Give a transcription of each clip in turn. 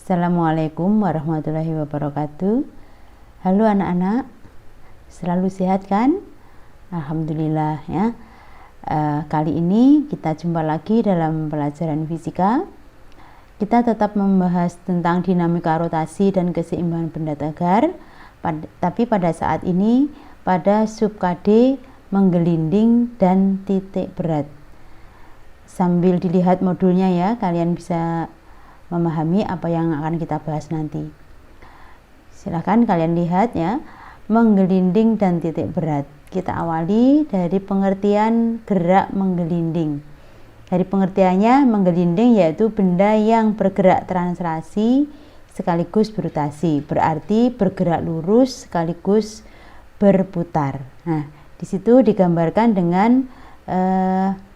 Assalamualaikum warahmatullahi wabarakatuh. Halo anak-anak, selalu sehat kan? Alhamdulillah ya. Kali ini kita jumpa lagi dalam pelajaran fisika. Kita tetap membahas tentang dinamika rotasi dan keseimbangan benda tegar, tapi pada saat ini pada sub KD menggelinding dan titik berat. Sambil dilihat modulnya ya, kalian bisa memahami apa yang akan kita bahas nanti. Silahkan kalian lihat ya, menggelinding dan titik berat. Kita awali dari pengertian gerak menggelinding. Dari pengertiannya, menggelinding yaitu benda yang bergerak translasi sekaligus berotasi, berarti bergerak lurus sekaligus berputar. Nah, di situ digambarkan dengan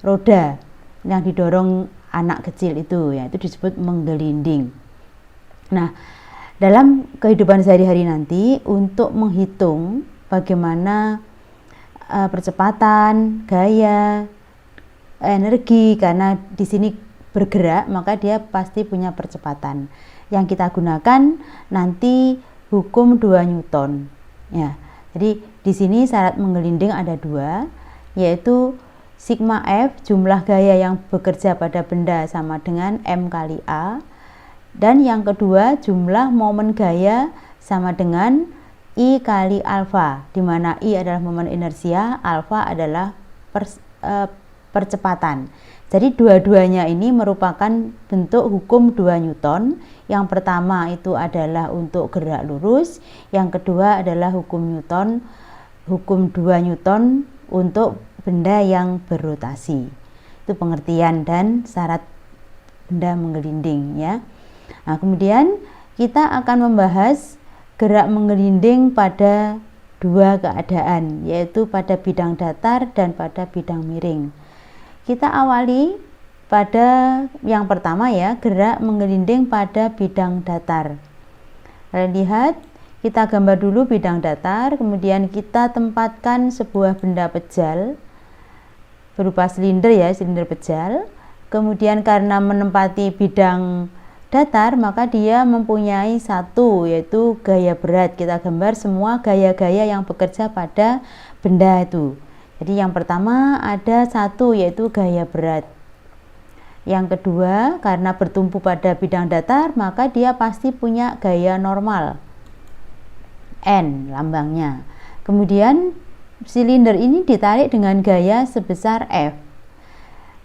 roda yang didorong anak kecil itu, yaitu disebut menggelinding. Nah, dalam kehidupan sehari-hari nanti untuk menghitung bagaimana percepatan, gaya, energi, karena di sini bergerak maka dia pasti punya percepatan. Yang kita gunakan nanti hukum 2 Newton. Ya. Jadi di sini syarat menggelinding ada 2, yaitu sigma F, jumlah gaya yang bekerja pada benda sama dengan M kali A. Dan yang kedua, jumlah momen gaya sama dengan I kali alfa, di mana I adalah momen inersia, alfa adalah percepatan. Jadi dua-duanya ini merupakan bentuk hukum 2 Newton. Yang pertama itu adalah untuk gerak lurus, yang kedua adalah hukum 2 Newton untuk benda yang berotasi. Itu pengertian dan syarat benda menggelinding ya. Nah, kemudian kita akan membahas gerak menggelinding pada 2 keadaan, yaitu pada bidang datar dan pada bidang miring. Kita awali pada yang pertama ya, gerak menggelinding pada bidang datar. Kalian lihat, kita gambar dulu bidang datar, kemudian kita tempatkan sebuah benda pejal berupa silinder ya, silinder pejal. Kemudian karena menempati bidang datar, maka dia mempunyai satu, yaitu gaya berat. Kita gambar semua gaya-gaya yang bekerja pada benda itu. Jadi yang pertama ada satu, yaitu gaya berat. Yang kedua, karena bertumpu pada bidang datar, maka dia pasti punya gaya normal, N lambangnya. Kemudian silinder ini ditarik dengan gaya sebesar F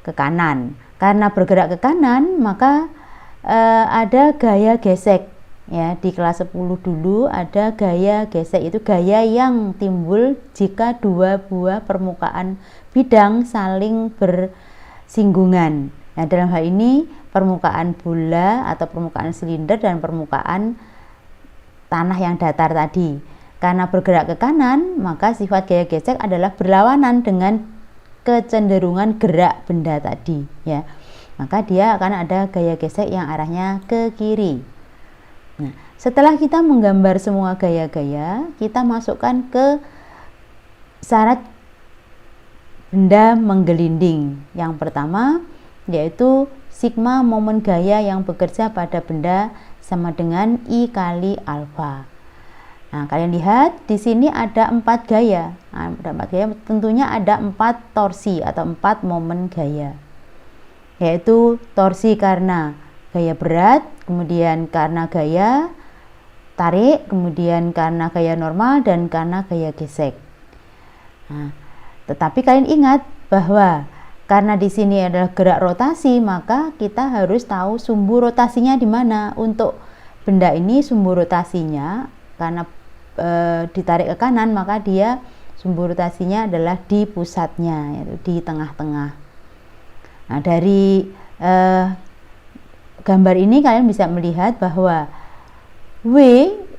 ke kanan. Karena bergerak ke kanan, maka ada gaya gesek ya. Di kelas 10 dulu ada gaya gesek, itu gaya yang timbul jika 2 buah permukaan bidang saling bersinggungan. Nah, dalam hal ini permukaan bola atau permukaan silinder dan permukaan tanah yang datar tadi. Karena bergerak ke kanan, maka sifat gaya gesek adalah berlawanan dengan kecenderungan gerak benda tadi ya. Maka dia akan ada gaya gesek yang arahnya ke kiri. Nah, setelah kita menggambar semua gaya-gaya, kita masukkan ke syarat benda menggelinding. Yang pertama yaitu sigma momen gaya yang bekerja pada benda sama dengan I kali alfa. Nah, kalian lihat di sini ada 4 gaya. Nah, ada 4 gaya, tentunya ada 4 torsi atau 4 momen gaya. Yaitu torsi karena gaya berat, kemudian karena gaya tarik, kemudian karena gaya normal, dan karena gaya gesek. Nah, tetapi kalian ingat bahwa karena di sini adalah gerak rotasi, maka kita harus tahu sumbu rotasinya di mana. Untuk benda ini sumbu rotasinya karena ditarik ke kanan, maka dia sumbu rotasinya adalah di pusatnya, yaitu di tengah-tengah. Nah, dari gambar ini kalian bisa melihat bahwa W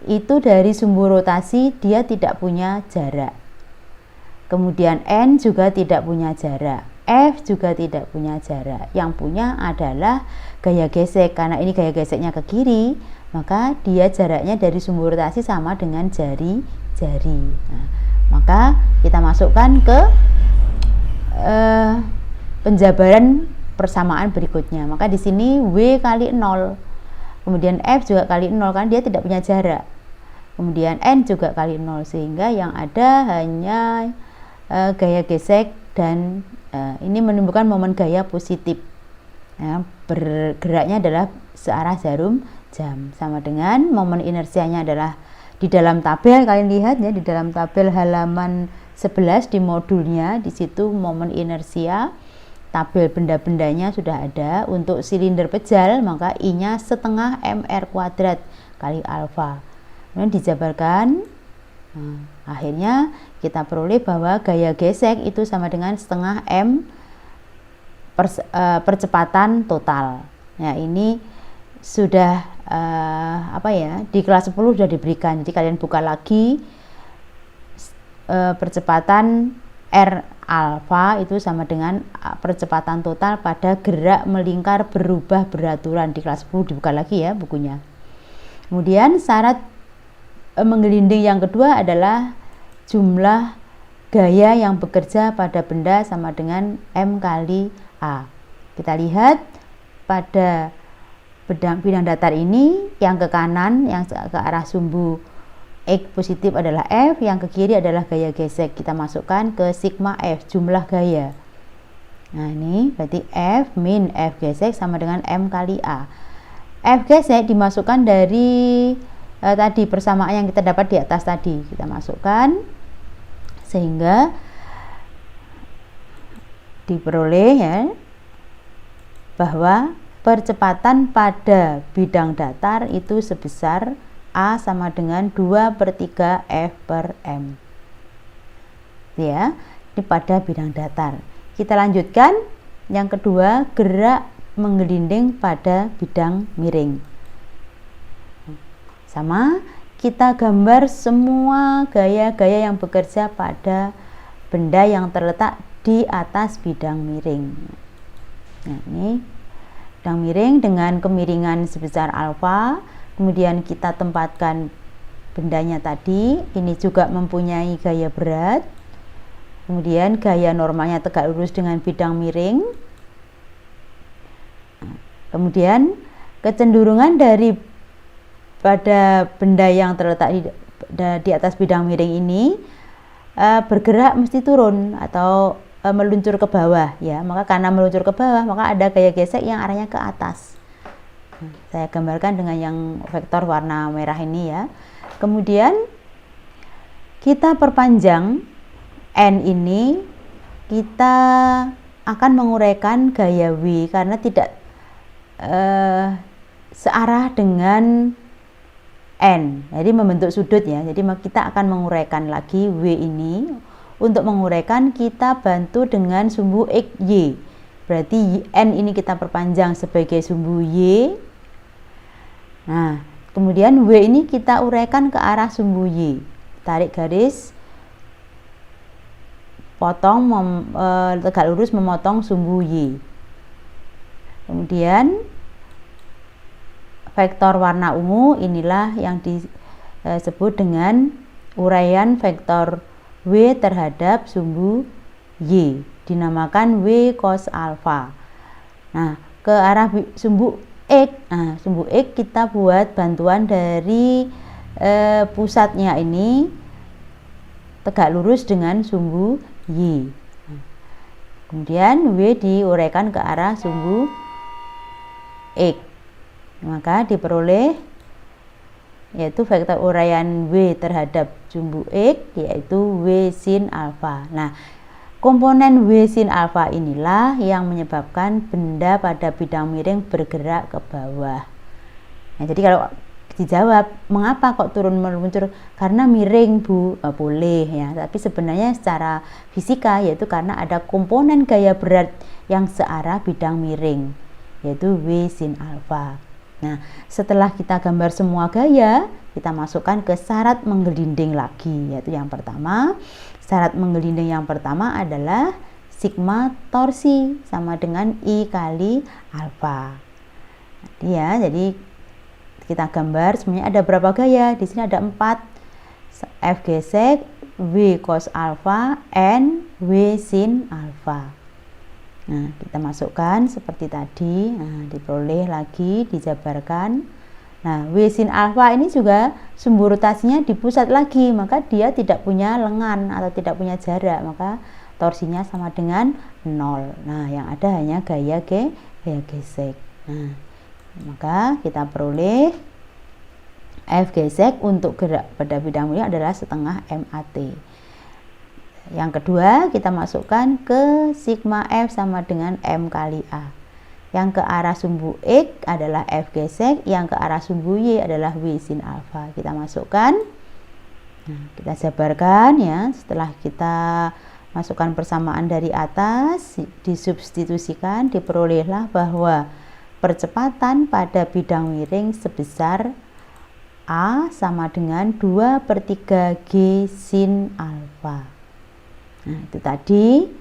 itu dari sumbu rotasi dia tidak punya jarak. Kemudian N juga tidak punya jarak. F juga tidak punya jarak. Yang punya adalah gaya gesek. Karena ini gaya geseknya ke kiri, maka dia jaraknya dari sumbu rotasi sama dengan jari-jari. Nah, maka kita masukkan ke penjabaran persamaan berikutnya. Maka di sini W kali 0. kemudian F juga kali 0 kan dia tidak punya jarak, kemudian N juga kali 0, sehingga yang ada hanya gaya gesek dan ini menimbulkan momen gaya positif. Nah, bergeraknya adalah searah jarum jam, sama dengan momen inersianya adalah di dalam tabel, kalian lihat ya, di dalam tabel halaman 11 di modulnya, di situ momen inersia, tabel benda-bendanya sudah ada. Untuk silinder pejal maka I-nya setengah mr kuadrat kali alfa. Kemudian dijabarkan, akhirnya kita peroleh bahwa gaya gesek itu sama dengan setengah m percepatan total. Nah, ini sudah di kelas 10 sudah diberikan. Jadi kalian buka lagi, percepatan R alfa itu sama dengan percepatan total pada gerak melingkar berubah beraturan. Di kelas 10 dibuka lagi ya bukunya. Kemudian syarat menggelinding yang kedua adalah jumlah gaya yang bekerja pada benda sama dengan M kali A. Kita lihat pada bidang datar ini, yang ke kanan, yang ke arah sumbu X positif adalah F, yang ke kiri adalah gaya gesek. Kita masukkan ke sigma F, jumlah gaya. Nah, ini berarti F min F gesek sama dengan M kali A. F gesek dimasukkan dari tadi persamaan yang kita dapat di atas tadi. Kita masukkan sehingga diperoleh ya bahwa percepatan pada bidang datar itu sebesar A sama dengan 2/3 F per M. Ya, ini pada bidang datar. Kita lanjutkan yang kedua, gerak menggelinding pada bidang miring. Sama, kita gambar semua gaya-gaya yang bekerja pada benda yang terletak di atas bidang miring. Nah, ini bidang miring dengan kemiringan sebesar alfa. Kemudian kita tempatkan bendanya tadi. Ini juga mempunyai gaya berat. Kemudian gaya normalnya tegak lurus dengan bidang miring. Kemudian kecenderungan dari pada benda yang terletak di atas bidang miring ini bergerak mesti turun atau meluncur ke bawah ya. Maka karena meluncur ke bawah maka ada gaya gesek yang arahnya ke atas. Saya gambarkan dengan yang vektor warna merah ini ya. Kemudian kita perpanjang N ini, kita akan menguraikan gaya W karena tidak searah dengan N, jadi membentuk sudut ya. Jadi kita akan menguraikan lagi W ini. Untuk menguraikan kita bantu dengan sumbu XY. Berarti N ini kita perpanjang sebagai sumbu Y. Nah, kemudian W ini kita uraikan ke arah sumbu Y. Tarik garis, potong tegak lurus memotong sumbu Y. Kemudian vektor warna ungu inilah yang disebut dengan uraian vektor W terhadap sumbu Y, dinamakan W cos alfa. Nah, ke arah sumbu X, sumbu X kita buat bantuan dari pusatnya ini tegak lurus dengan sumbu Y. Kemudian W diuraikan ke arah sumbu X. Maka diperoleh yaitu vektor uraian W terhadap sumbu X yaitu W sin alfa. Nah, komponen W sin alfa inilah yang menyebabkan benda pada bidang miring bergerak ke bawah. Nah, jadi kalau dijawab mengapa kok turun meluncur, karena miring Bu, boleh ya, tapi sebenarnya secara fisika yaitu karena ada komponen gaya berat yang searah bidang miring yaitu W sin alfa. Nah, setelah kita gambar semua gaya, kita masukkan ke syarat menggelinding lagi, yaitu yang pertama, syarat menggelinding yang pertama adalah sigma torsi sama dengan I kali alfa. Jadi kita gambar semuanya ada berapa gaya? Di sini ada 4, F gesek, W cos alfa, N W sin alfa. Nah, kita masukkan seperti tadi. Nah, diperoleh lagi, dijabarkan Nah, W sin alfa ini juga sumbu rotasinya di pusat lagi, maka dia tidak punya lengan atau tidak punya jarak, maka torsinya sama dengan 0. Nah, yang ada hanya gaya gesek. Nah, maka kita peroleh F gesek untuk gerak pada bidang miring adalah setengah MAT. Yang kedua, kita masukkan ke sigma F sama dengan M kali A. Yang ke arah sumbu X adalah F gesek, yang ke arah sumbu Y adalah W sin alfa. Kita masukkan, nah, kita jabarkan ya. Setelah kita masukkan persamaan dari atas, disubstitusikan, diperolehlah bahwa percepatan pada bidang miring sebesar A sama dengan 2/3 G sin alfa. Nah, itu tadi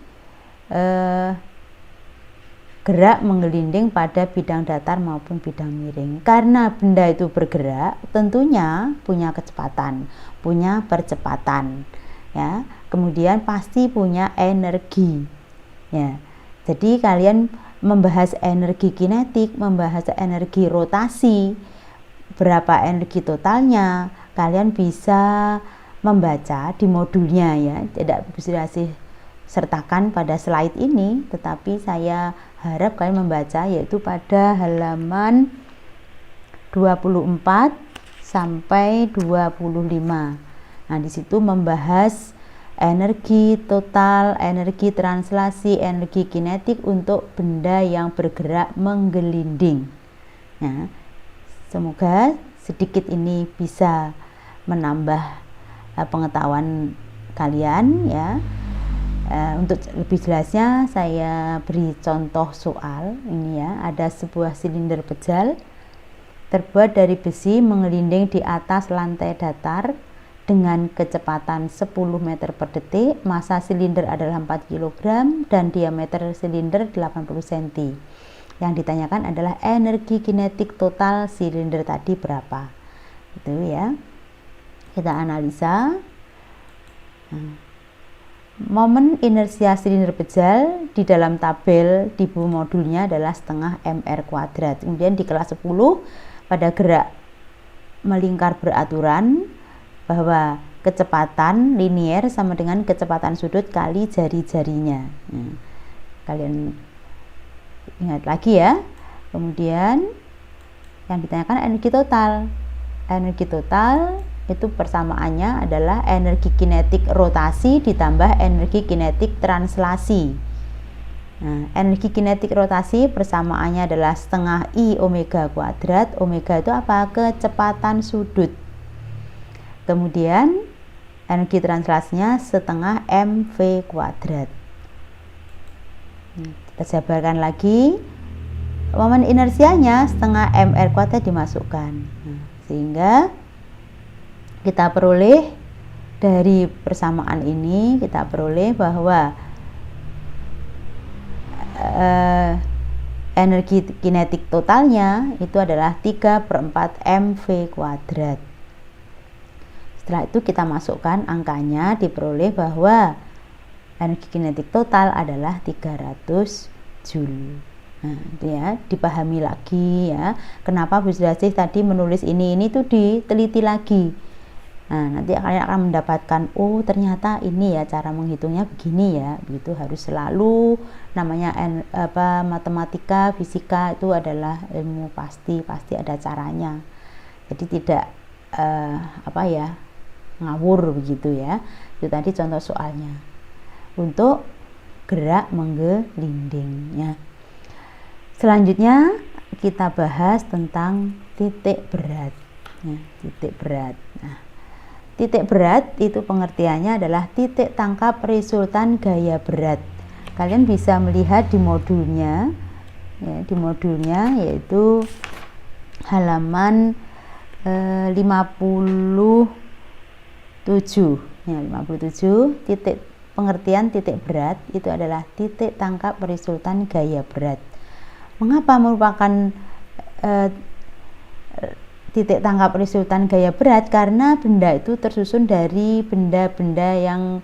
gerak menggelinding pada bidang datar maupun bidang miring. Karena benda itu bergerak, tentunya punya kecepatan, punya percepatan, ya. Kemudian pasti punya energi, ya. Jadi kalian membahas energi kinetik, membahas energi rotasi, berapa energi totalnya, kalian bisa membaca di modulnya ya. Tidak bisa sertakan pada slide ini, tetapi saya harap kalian membaca yaitu pada halaman 24 sampai 25. Nah, di situ membahas energi total, energi translasi, energi kinetik untuk benda yang bergerak menggelinding. Nah, semoga sedikit ini bisa menambah pengetahuan kalian ya. Untuk lebih jelasnya saya beri contoh soal ini ya. Ada sebuah silinder pejal terbuat dari besi menggelinding di atas lantai datar dengan kecepatan 10 meter per detik. Massa silinder adalah 4 kg dan diameter silinder 80 cm. Yang ditanyakan adalah energi kinetik total silinder tadi berapa. Itu ya. Kita analisa. Momen inersia silinder pejal di dalam tabel di buku modulnya adalah setengah mr². Kemudian di kelas 10 pada gerak melingkar beraturan bahwa kecepatan linier sama dengan kecepatan sudut kali jari-jarinya. Kalian ingat lagi ya. Kemudian yang ditanyakan energi total. Energi total itu persamaannya adalah energi kinetik rotasi ditambah energi kinetik translasi. Nah, energi kinetik rotasi persamaannya adalah setengah I omega kuadrat. Omega itu apa? Kecepatan sudut. Kemudian energi translasinya setengah mv kuadrat. Kita jabarkan lagi. Momen inersianya setengah mr kuadrat dimasukkan. Nah, sehingga kita peroleh dari persamaan ini, kita peroleh bahwa energi kinetik totalnya itu adalah 3/4 mv kuadrat. Setelah itu kita masukkan angkanya, diperoleh bahwa energi kinetik total adalah 300 Joule. Nah, itu ya, dipahami lagi ya. Kenapa Bu Sudasih tadi menulis ini tuh diteliti lagi. Nah, nanti kalian akan mendapatkan, oh ternyata ini ya cara menghitungnya begini ya. Begitu harus selalu namanya matematika, fisika itu adalah ilmu pasti ada caranya. Jadi tidak ngawur begitu ya. Itu tadi contoh soalnya. Untuk gerak menggelinding ya. Selanjutnya kita bahas tentang titik berat. Ya, titik berat. Nah, titik berat itu pengertiannya adalah titik tangkap resultan gaya berat. Kalian bisa melihat di modulnya, ya, di modulnya yaitu halaman 57. Ya, 57 titik pengertian titik berat itu adalah titik tangkap resultan gaya berat. Mengapa merupakan titik tangkap resultan gaya berat? Karena benda itu tersusun dari benda-benda yang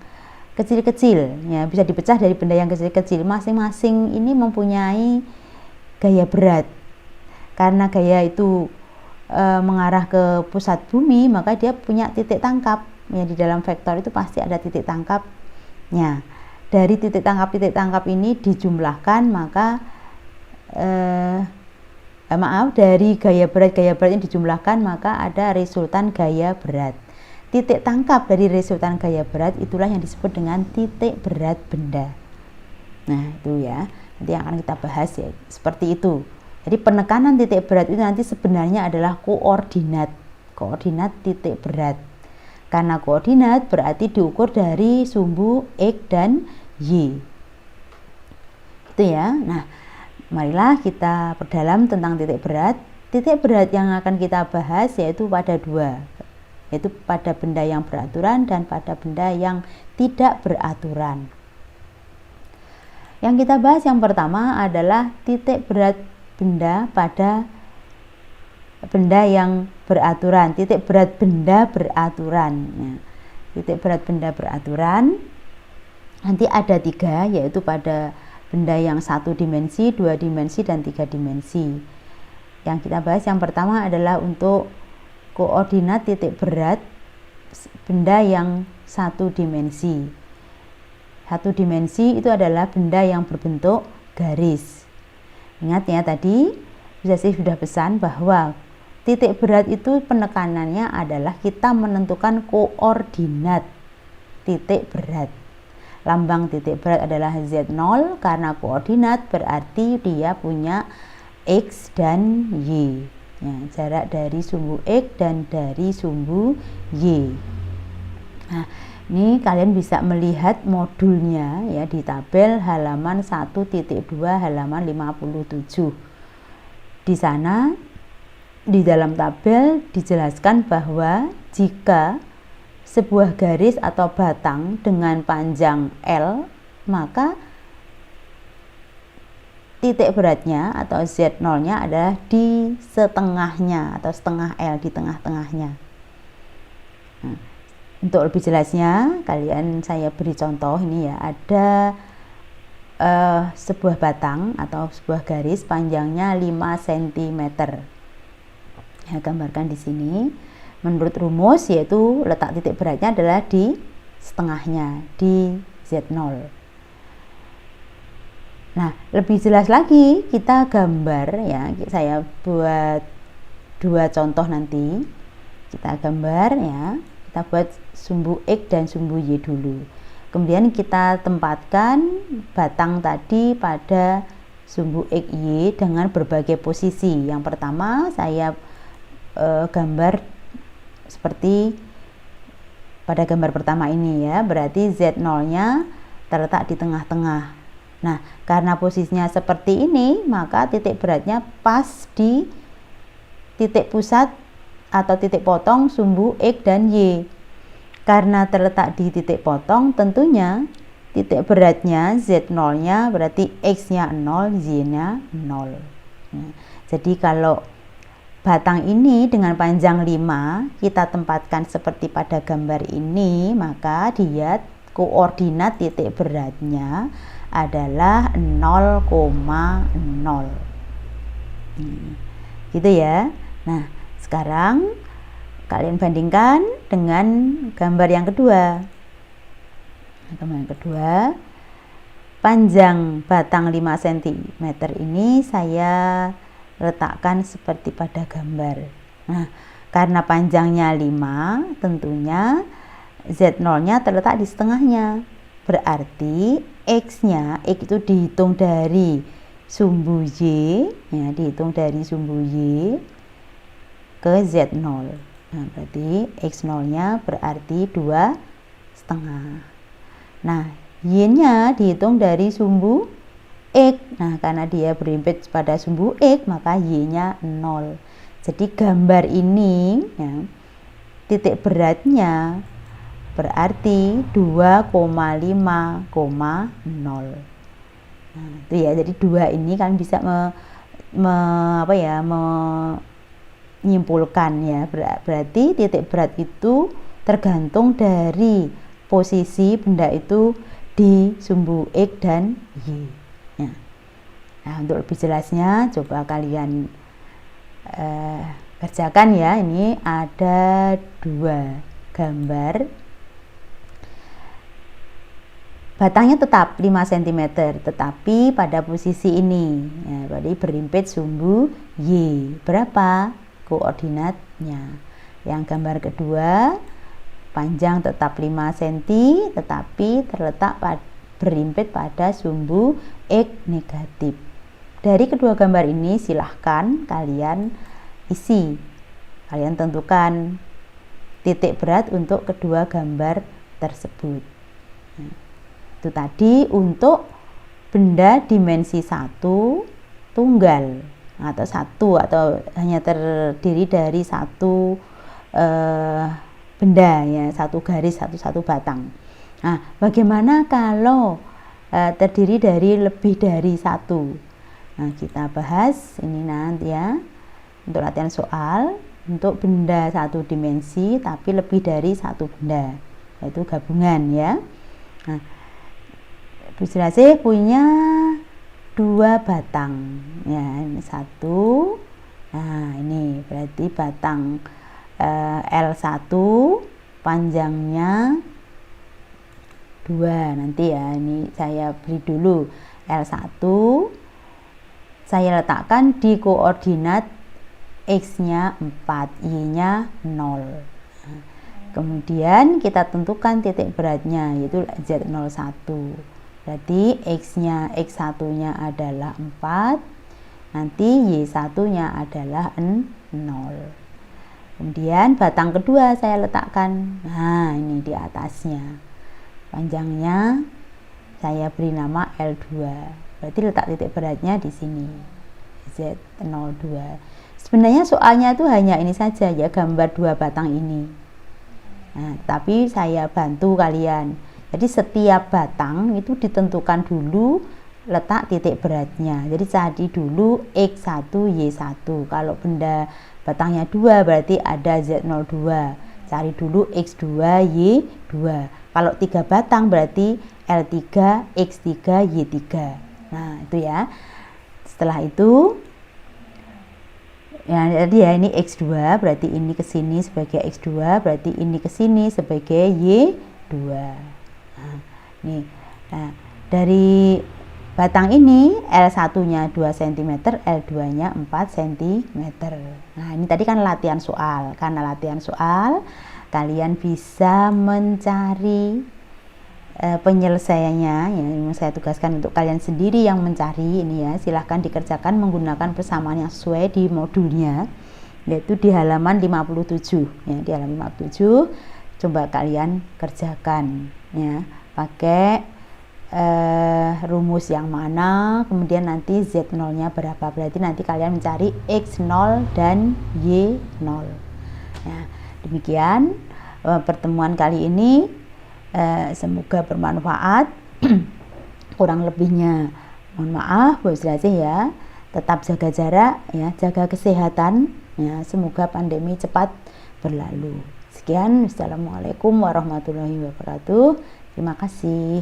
kecil-kecil ya, bisa dipecah dari benda yang kecil-kecil. Masing-masing ini mempunyai gaya berat. Karena gaya itu mengarah ke pusat bumi, maka dia punya titik tangkap. Ya, di dalam vektor itu pasti ada titik tangkapnya. Dari titik tangkap ini dijumlahkan, maka dari gaya berat ini dijumlahkan, maka ada resultan gaya berat. Titik tangkap dari resultan gaya berat itulah yang disebut dengan titik berat benda. Nah, itu ya, nanti yang akan kita bahas ya, seperti itu. Jadi penekanan titik berat itu nanti sebenarnya adalah koordinat titik berat. Karena koordinat berarti diukur dari sumbu X dan Y. Itu ya. Nah, marilah kita perdalam tentang titik berat. Titik berat yang akan kita bahas yaitu pada dua, yaitu pada benda yang beraturan dan pada benda yang tidak beraturan. Yang kita bahas yang pertama adalah titik berat benda pada benda yang beraturan. Titik berat benda beraturan. Nah, titik berat benda beraturan nanti ada 3, yaitu pada benda yang 1 dimensi, 2 dimensi, dan 3 dimensi. Yang kita bahas yang pertama adalah untuk koordinat titik berat benda yang 1 dimensi. 1 dimensi itu adalah benda yang berbentuk garis. Ingat ya, tadi saya sudah pesan bahwa titik berat itu penekanannya adalah kita menentukan koordinat titik berat. Lambang titik berat adalah Z0 karena koordinat berarti dia punya X dan Y. Ya, jarak dari sumbu X dan dari sumbu Y. Nah, ini kalian bisa melihat modulnya ya di tabel halaman 1.2 halaman 57. Di sana di dalam tabel dijelaskan bahwa jika sebuah garis atau batang dengan panjang L, maka titik beratnya atau Z0-nya adalah di setengahnya atau setengah L, di tengah-tengahnya. Nah, untuk lebih jelasnya, saya beri contoh ini ya, ada sebuah batang atau sebuah garis panjangnya 5 cm. Ya, gambarkan di sini. Menurut rumus yaitu letak titik beratnya adalah di setengahnya, di Z0. Nah, lebih jelas lagi kita gambar ya, saya buat 2 contoh nanti. Kita gambar ya, kita buat sumbu X dan sumbu Y dulu. Kemudian kita tempatkan batang tadi pada sumbu X, Y dengan berbagai posisi. Yang pertama saya gambar seperti pada gambar pertama ini ya, berarti Z0-nya terletak di tengah-tengah. Nah, karena posisinya seperti ini, maka titik beratnya pas di titik pusat atau titik potong sumbu X dan Y. Karena terletak di titik potong, tentunya titik beratnya Z0-nya berarti X-nya 0, Y-nya 0. Nah, jadi kalau batang ini dengan panjang 5 kita tempatkan seperti pada gambar ini, maka dia koordinat titik beratnya adalah 0,0. Gitu ya. Nah, sekarang kalian bandingkan dengan gambar yang kedua. Gambar yang kedua, panjang batang 5 cm ini saya letakkan seperti pada gambar. Nah, karena panjangnya 5, tentunya Z0-nya terletak di setengahnya. Berarti X-nya, X itu dihitung dari sumbu Y, ya, dihitung dari sumbu Y ke Z0. Nah, berarti X0-nya berarti 2,5. Nah, Y-nya dihitung dari sumbu X. Nah, karena dia berimpit pada sumbu X, maka Y-nya 0. Jadi gambar ini ya, titik beratnya berarti 2,5,0. Nah, itu ya. Jadi 2 ini kan bisa menyimpulkan ya. Berarti titik berat itu tergantung dari posisi benda itu di sumbu X dan Y. Nah, untuk lebih jelasnya coba kalian Kerjakan ya, ini ada 2 gambar. Batangnya tetap 5 cm, tetapi pada posisi ini, ya, berarti berimpit sumbu Y. Berapa koordinatnya? Yang gambar kedua, panjang tetap 5 cm, tetapi terletak berimpit pada sumbu X negatif. Dari kedua gambar ini silahkan kalian isi, kalian tentukan titik berat untuk kedua gambar tersebut. Nah, itu tadi untuk benda dimensi 1 tunggal atau satu, atau hanya terdiri dari satu benda, ya, satu garis, satu batang. Nah, bagaimana kalau terdiri dari lebih dari satu? Nah, kita bahas ini nanti ya, untuk latihan soal untuk benda satu dimensi tapi lebih dari satu benda, yaitu gabungan ya. Nah, Bu Sirasih punya 2 batang ya, ini 1. Nah, ini berarti batang L1 panjangnya 2. Nanti ya, ini saya beri dulu L1, saya letakkan di koordinat X-nya 4, Y-nya 0. Nah, kemudian kita tentukan titik beratnya, yaitu Z01. Berarti X1-nya adalah 4, nanti Y1-nya adalah 0. Kemudian batang kedua saya letakkan, nah ini di atasnya. Panjangnya saya beri nama L2. Berarti letak titik beratnya di sini, Z02. Sebenarnya soalnya itu hanya ini saja ya, gambar 2 batang ini. Nah, tapi saya bantu kalian. Jadi setiap batang itu ditentukan dulu letak titik beratnya. Jadi cari dulu X1, Y1. Kalau benda batangnya 2 berarti ada Z02. Cari dulu X2, Y2. Kalau 3 batang berarti L3, X3, Y3. Nah, itu ya. Setelah itu ya, jadi ya ini X2 berarti ini ke sini sebagai X2, berarti ini ke sini sebagai Y2. Nah, nih. Nah, dari batang ini L1-nya 2 cm, L2-nya 4 cm. Nah, ini tadi kan latihan soal. Karena latihan soal, kalian bisa mencari penyelesaiannya, ya, yang saya tugaskan untuk kalian sendiri yang mencari ini ya. Silahkan dikerjakan menggunakan persamaan yang sesuai di modulnya, yaitu di halaman 57 ya, di halaman 57 coba kalian kerjakan ya, pakai rumus yang mana, kemudian nanti Z0-nya berapa, berarti nanti kalian mencari X0 dan Y0 ya. Demikian pertemuan kali ini. Semoga bermanfaat. Kurang lebihnya mohon maaf Bu Sirasih ya. Tetap jaga jarak ya, jaga kesehatan ya. Semoga pandemi cepat berlalu. Sekian, Assalamualaikum warahmatullahi wabarakatuh. Terima kasih.